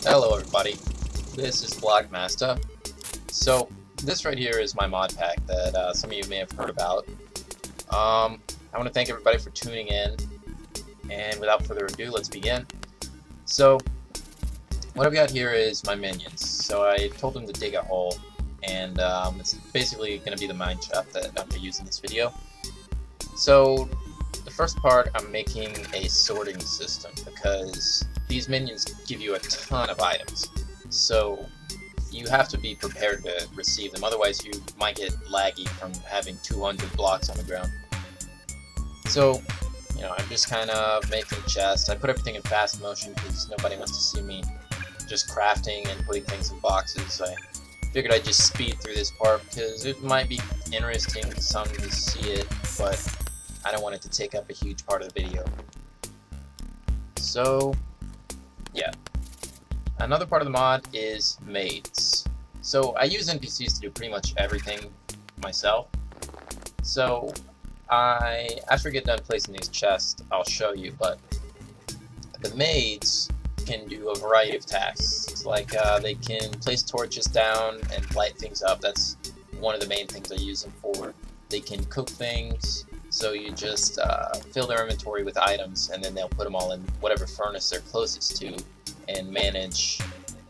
Hello everybody, this is Vlogmaster. So this right here is my mod pack that some of you may have heard about. I want to thank everybody for tuning in, and without further ado, let's begin. So what I've got here is my minions. So I told them to dig a hole, and it's basically going to be the mine shaft that I'm going to use in this video. So the first part, I'm making a sorting system because these minions give you a ton of items, so you have to be prepared to receive them, otherwise you might get laggy from having 200 blocks on the ground. So, I'm just kind of making chests. I put everything in fast motion because nobody wants to see me just crafting and putting things in boxes. I figured I'd just speed through this part because it might be interesting to some to see it, but I don't want it to take up a huge part of the video. So, yeah. Another part of the mod is maids. So I use NPCs to do pretty much everything myself. So after I get done placing these chests, I'll show you, but the maids can do a variety of tasks. Like they can place torches down and light things up. That's one of the main things I use them for. They can cook things. So you just fill their inventory with items, and then they'll put them all in whatever furnace they're closest to, and manage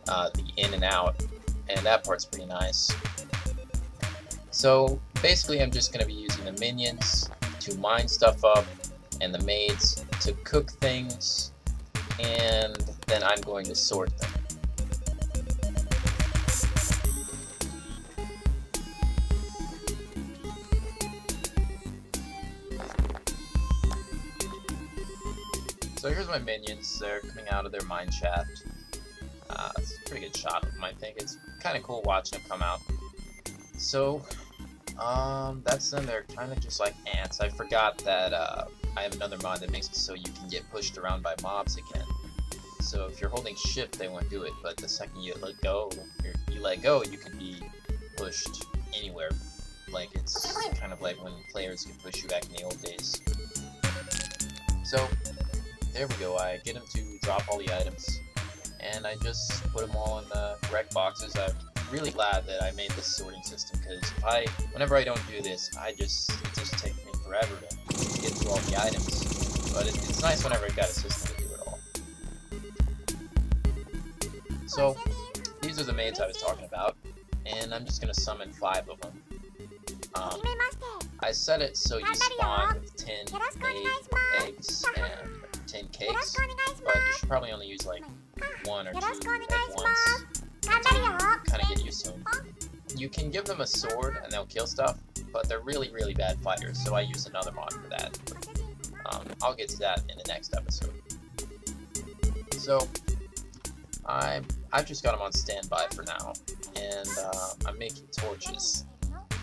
the in and out, and that part's pretty nice. So basically I'm just going to be using the minions to mine stuff up, and the maids to cook things, and then I'm going to sort them. So here's my minions. They're coming out of their mine shaft. It's a pretty good shot of them, I think. It's kind of cool watching them come out. So, that's them. They're kind of just like ants. I forgot that I have another mod that makes it so you can get pushed around by mobs again. So if you're holding shift, they won't do it. But the second you let go, you can be pushed anywhere. Like, it's kind of like when players could push you back in the old days. So there we go. I get them to drop all the items, and I just put them all in the correct boxes. I'm really glad that I made this sorting system, because whenever I don't do this, it just takes me forever to get through all the items. But it's nice whenever I've got a system to do it all. So these are the maids I was talking about, and I'm just gonna summon 5 of them. I set it so you spawn with 10 eggs and 10 cakes, but you should probably only use like 1 or 2 at once to kind of get used to them. You can give them a sword and they'll kill stuff, but they're really, really bad fighters, so I use another mod for that. I'll get to that in the next episode. So I've just got them on standby for now, and I'm making torches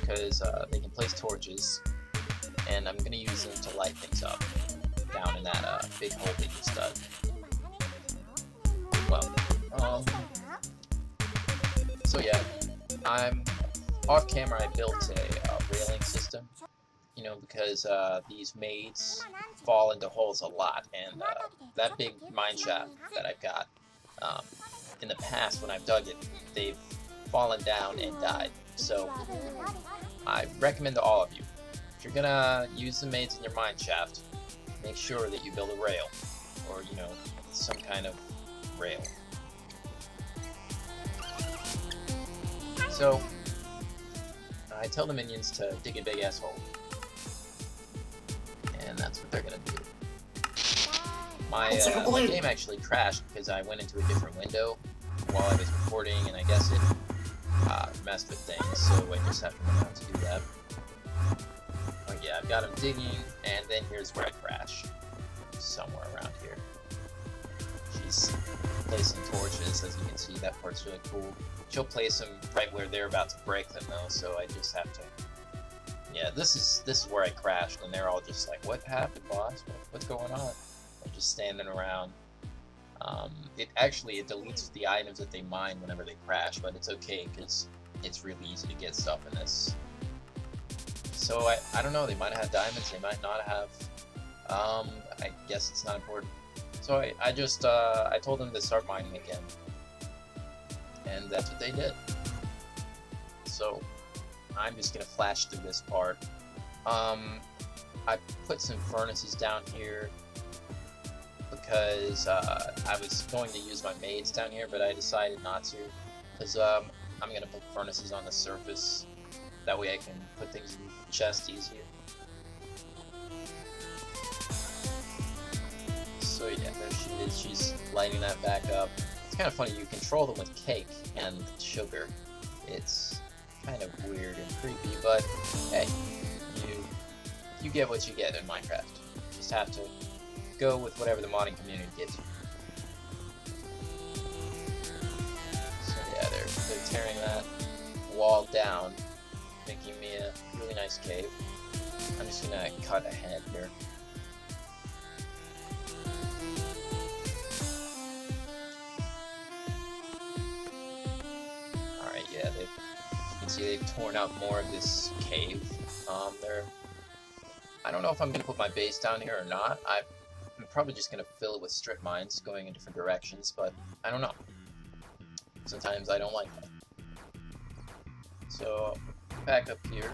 because they can place torches, and I'm going to use them to light things up down in that big hole they just dug. Well, so yeah, I'm off camera. I built a railing system, because these maids fall into holes a lot, and that big mine shaft that I've got, in the past when I've dug it, they've fallen down and died. So I recommend to all of you, if you're gonna use the maids in your mine shaft, make sure that you build a rail, or some kind of rail. So I tell the minions to dig a big ass hole, and that's what they're gonna do. My game actually crashed because I went into a different window while I was recording, and I guess it messed with things, so I just have to learn how to do that. But yeah, I've got them digging, and then here's where I crash. Somewhere around here. She's placing torches, as you can see. That part's really cool. She'll place them right where they're about to break them, though, so I just have to... Yeah, this is where I crashed, and they're all just like, "What happened, boss? What's going on?" They're just standing around. It deletes the items that they mine whenever they crash, but it's okay, because it's really easy to get stuff in this. So I don't know, they might have had diamonds, they might not have. I guess it's not important. So I told them to start mining again, and that's what they did. So I'm just gonna flash through this part. I put some furnaces down here because I was going to use my maids down here, but I decided not to, because I'm gonna put furnaces on the surface. That way I can put things in the chest easier. So yeah, there she is. She's lighting that back up. It's kind of funny. You control them with cake and sugar. It's kind of weird and creepy, but hey, you get what you get in Minecraft. You just have to go with whatever the modding community gives you. So yeah, they're tearing that wall down, making me a really nice cave. I'm just gonna cut ahead here. Alright, yeah, you can see they've torn out more of this cave. I don't know if I'm gonna put my base down here or not. I'm probably just gonna fill it with strip mines going in different directions, but I don't know. Sometimes I don't like that. So back up here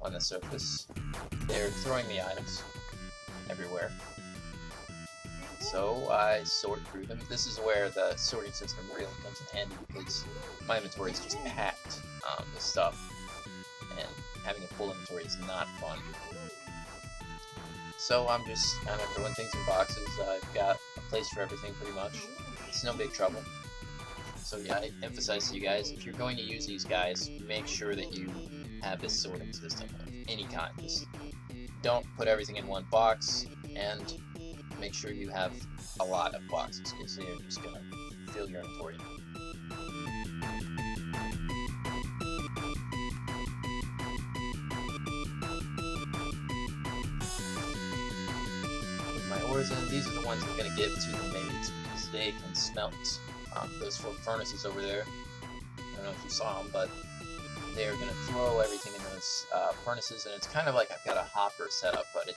on the surface, they're throwing the items everywhere. So I sort through them. This is where the sorting system really comes in handy, because my inventory is just packed with stuff, and having a full inventory is not fun. So I'm just kind of throwing things in boxes. I've got a place for everything pretty much. It's no big trouble. So yeah, I emphasize to you guys, if you're going to use these guys, make sure that you have this sorting system of any kind. Just don't put everything in one box, and make sure you have a lot of boxes, because they're just going to fill your inventory. My ores, and these are the ones I'm going to give to the maids, because they can smelt. Those 4 furnaces over there, I don't know if you saw them, but they're going to throw everything in those furnaces, and it's kind of like I've got a hopper set up, but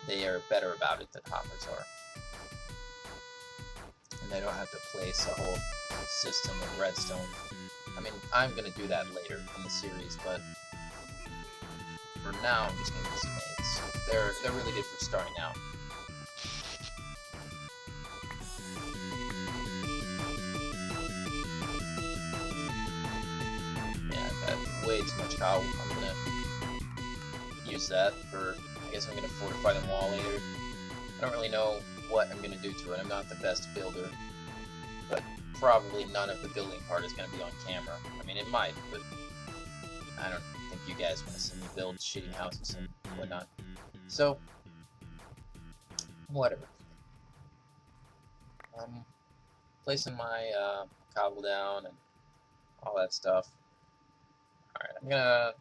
they are better about it than hoppers are. And they don't have to place a whole system of redstone. I mean, I'm going to do that later in the series, but for now I'm just going to use the maids. They're really good for starting out. Way too much cow. I'm gonna use that for, I guess I'm gonna fortify the wall later. I don't really know what I'm gonna do to it. I'm not the best builder, but probably none of the building part is gonna be on camera. I mean, it might, but I don't think you guys want to see me build shitty houses and whatnot. So, whatever. I'm placing my cobble down and all that stuff. Alright,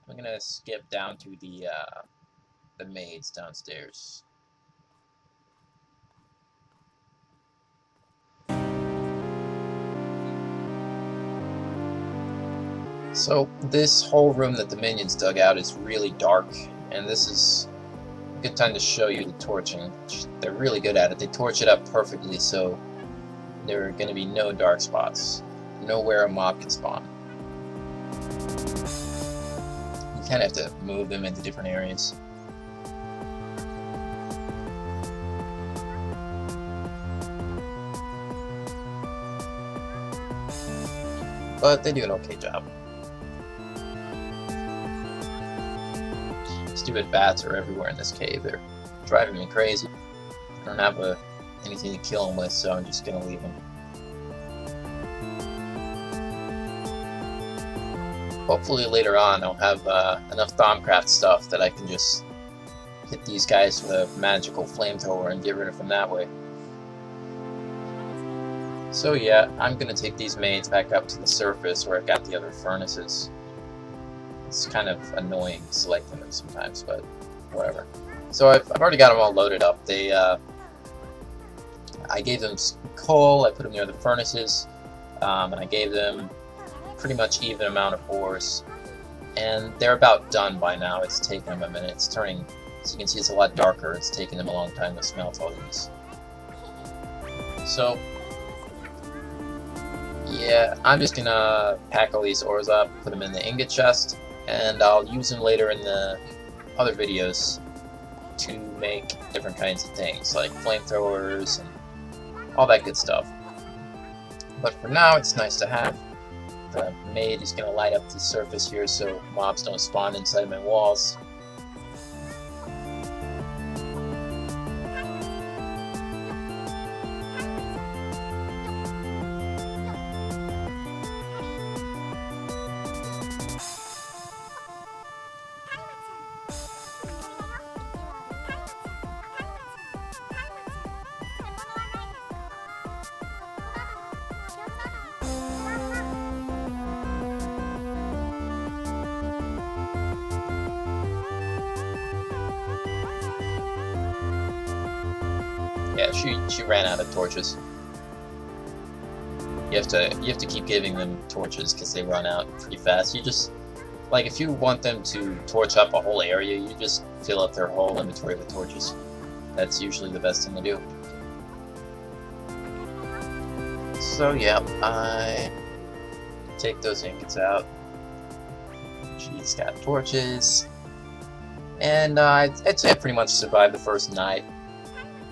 I'm gonna skip down to the maids downstairs. So this whole room that the minions dug out is really dark, and this is a good time to show you the torching. They're really good at it. They torch it up perfectly, so there are going to be no dark spots, nowhere a mob can spawn. You kind of have to move them into different areas. But they do an okay job. Stupid bats are everywhere in this cave. They're driving me crazy. I don't have anything to kill them with, so I'm just gonna leave them. Hopefully later on I'll have enough Thaumcraft stuff that I can just hit these guys with a magical flamethrower and get rid of them that way. So yeah, I'm gonna take these maids back up to the surface where I've got the other furnaces. It's kind of annoying selecting them sometimes, but whatever. So I've already got them all loaded up. I gave them coal, I put them near the furnaces, and I gave them pretty much even amount of ores. And they're about done by now. It's taken them a minute. It's turning, as you can see, it's a lot darker. It's taken them a long time to smelt all these. So Yeah, I'm just gonna pack all these ores up, put them in the ingot chest, and I'll use them later in the other videos to make different kinds of things, like flamethrowers and all that good stuff. But for now, it's nice to have. The maid is gonna light up the surface here so mobs don't spawn inside my walls. Yeah, she ran out of torches. You have to keep giving them torches because they run out pretty fast. You just, like, if you want them to torch up a whole area, you just fill up their whole inventory with torches. That's usually the best thing to do. So yeah, I take those ingots out. She's got torches, and I'd say I pretty much survived the first night.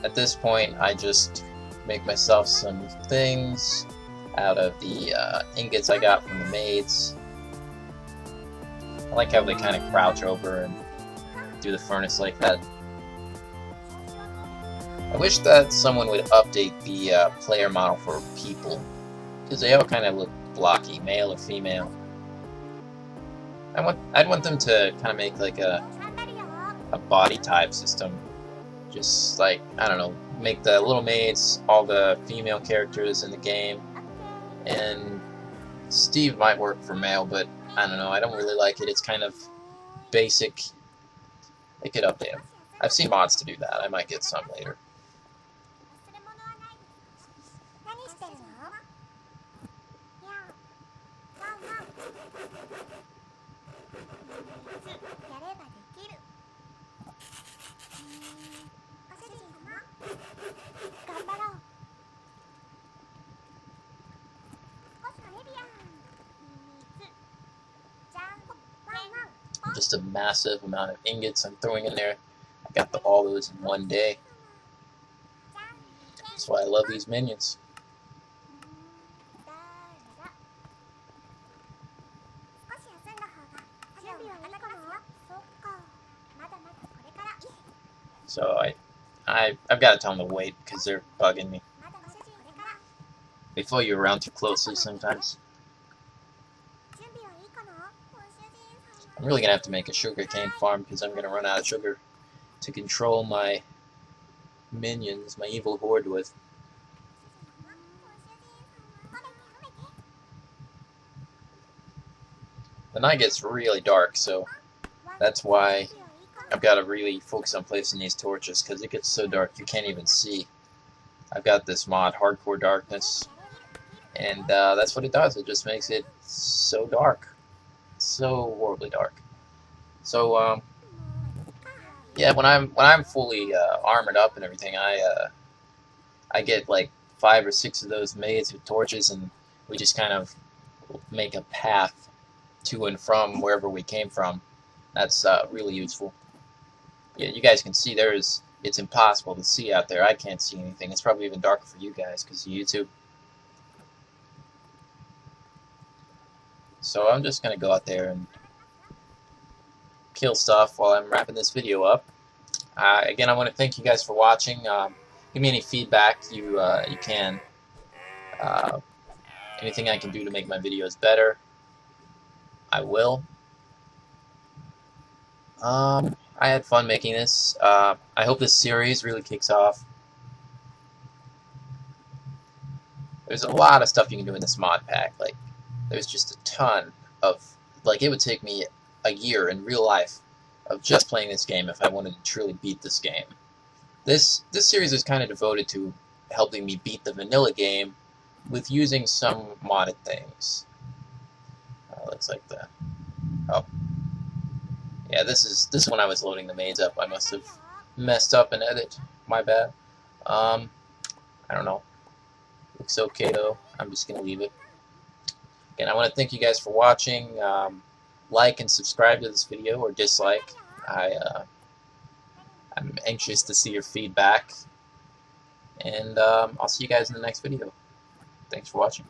At this point, I just make myself some things out of the ingots I got from the maids. I like how they kind of crouch over and do the furnace like that. I wish that someone would update the player model for people, because they all kind of look blocky, male or female. I'd want them to kind of make like a body type system. Just like, I don't know, make the little maids all the female characters in the game, and Steve might work for male, but I don't know, I don't really like it. It's kind of basic. They could update them. I've seen mods to do that. I might get some later. Just a massive amount of ingots I'm throwing in there. I got all those in one day. That's why I love these minions. So I've got to tell them to wait because they're bugging me. They follow you around too closely sometimes. I'm really gonna have to make a sugarcane farm because I'm gonna run out of sugar to control my minions, my evil horde with. The night gets really dark, so that's why I've got to really focus on placing these torches because it gets so dark you can't even see. I've got this mod, Hardcore Darkness, and that's what it does. It just makes it so dark. So horribly dark. So yeah, when I'm fully armored up and everything, I get like 5 or 6 of those maids with torches, and we just kind of make a path to and from wherever we came from. That's really useful. Yeah, you guys can see it's impossible to see out there. I can't see anything. It's probably even darker for you guys because of YouTube. So I'm just going to go out there and kill stuff while I'm wrapping this video up. Again, I want to thank you guys for watching. Give me any feedback you can. Anything I can do to make my videos better, I will. I had fun making this. I hope this series really kicks off. There's a lot of stuff you can do in this mod pack. Like, there's just a ton of, like, it would take me a year in real life of just playing this game if I wanted to truly beat this game. This series is kind of devoted to helping me beat the vanilla game with using some modded things. Looks like the, oh, yeah, this is when I was loading the maids up. I must have messed up an edit. My bad. I don't know. Looks okay though. I'm just gonna leave it. Again, I want to thank you guys for watching. Like and subscribe to this video, or dislike. I'm anxious to see your feedback, and I'll see you guys in the next video. Thanks for watching.